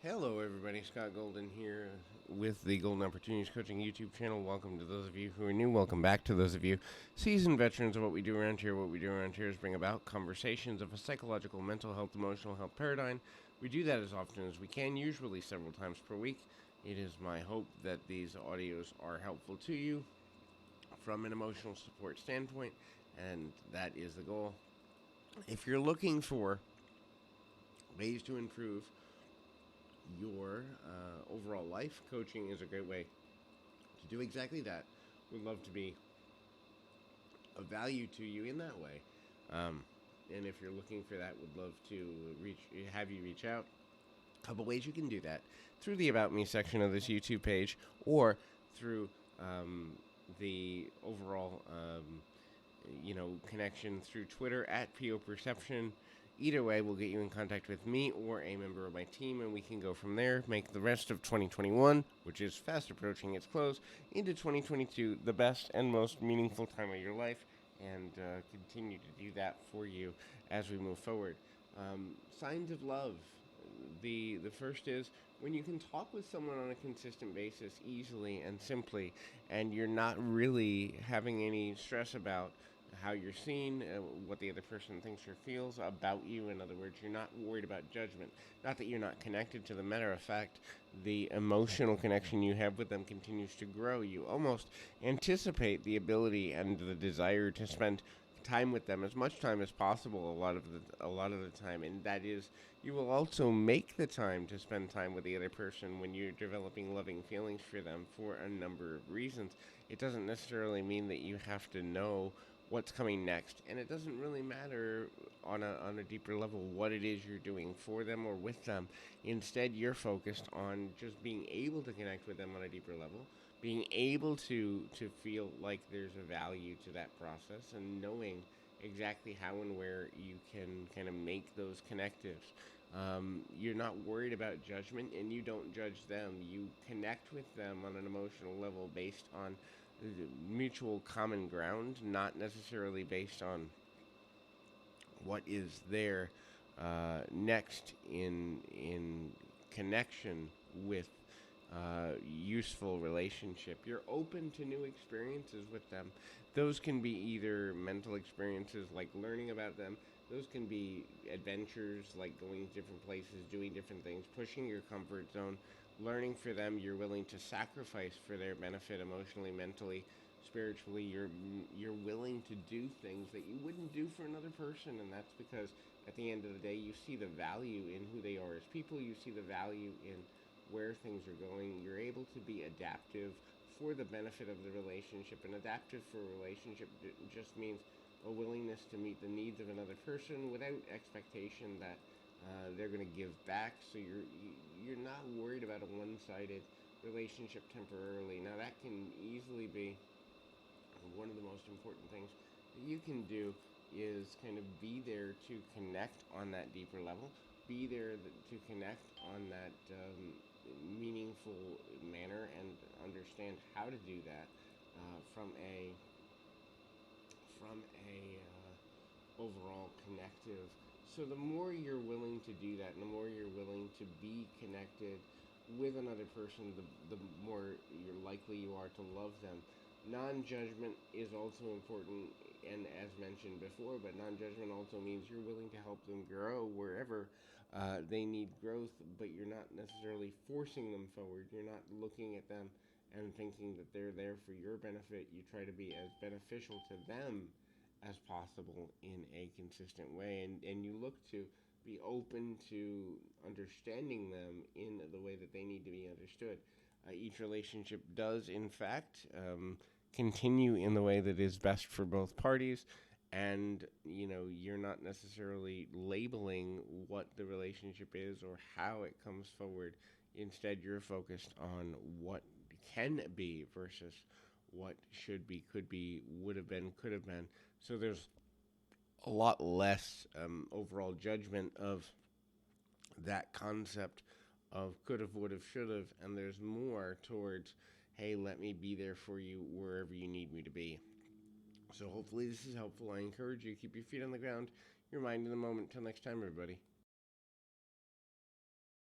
Hello, everybody. Scott Golden here with the Golden Opportunities Coaching YouTube channel. Welcome to those of you who are new. Welcome back to those of you seasoned veterans of what we do around here. What we do around here is bring about conversations of a psychological, mental health, emotional health paradigm. We do that as often as we can, usually several times per week. It is my hope that these audios are helpful to you from an emotional support standpoint, and that is the goal. If you're looking for ways to improve your overall life, coaching is a great way to do exactly that. Would love to be of value to you in that way. And if you're looking for that, would love to have you reach out. A couple ways you can do that: through the About Me section of this YouTube page, or through the overall connection through Twitter at PO Perception. Either way, we'll get you in contact with me or a member of my team, and we can go from there. Make the rest of 2021, which is fast approaching its close, into 2022 the best and most meaningful time of your life, and continue to do that for you as we move forward. Signs of love. The first is when you can talk with someone on a consistent basis easily and simply, and you're not really having any stress about how you're seen, what the other person thinks or feels about you. In other words, you're not worried about judgment. Not that you're not connected to them. Matter of fact, the emotional connection you have with them continues to grow. You almost anticipate the ability and the desire to spend time with them, as much time as possible a lot of the time, and that is, you will also make the time to spend time with the other person when you're developing loving feelings for them for a number of reasons. It doesn't necessarily mean that you have to know what's coming next, and it doesn't really matter on a deeper level what it is you're doing for them or with them. Instead, you're focused on just being able to connect with them on a deeper level, being able to feel like there's a value to that process, and knowing exactly how and where you can kind of make those connectives. You're not worried about judgment, and you don't judge them. You connect with them on an emotional level based on mutual common ground, not necessarily based on what is there next in connection with useful relationship. You're open to new experiences with them. Those can be either mental experiences like learning about them. Those can be adventures like going to different places, doing different things, pushing your comfort zone, learning for them. You're willing to sacrifice for their benefit emotionally, mentally, spiritually. You're willing to do things that you wouldn't do for another person, and that's because at the end of the day, you see the value in who they are as people. You see the value in where things are going. You're able to be adaptive for the benefit of the relationship. And adaptive for a relationship just means a willingness to meet the needs of another person without expectation that they're going to give back. So you're not worried about a one-sided relationship temporarily. Now that can easily be one of the most important things that you can do, is kind of be there to connect on that deeper level, be there to connect on that meaningful manner, and understand how to do that from a overall connective. So the more you're willing to do that, and the more you're willing to be connected with another person, the more you're likely you are to love them. Non-judgment is also important, and as mentioned before, but non-judgment also means you're willing to help them grow wherever they need growth, but you're not necessarily forcing them forward. You're not looking at them and thinking that they're there for your benefit. You try to be as beneficial to them as possible in a consistent way, and you look to be open to understanding them in the way that they need to be understood. Each relationship does, in fact, continue in the way that is best for both parties, and you're not necessarily labeling what the relationship is or how it comes forward. Instead, you're focused on what can be versus what should be, could be, would have been, could have been. So there's a lot less overall judgment of that concept of could have, would have, should have, and there's more towards, hey, let me be there for you wherever you need me to be. So hopefully this is helpful. I encourage you to keep your feet on the ground, your mind in the moment. Till next time, everybody.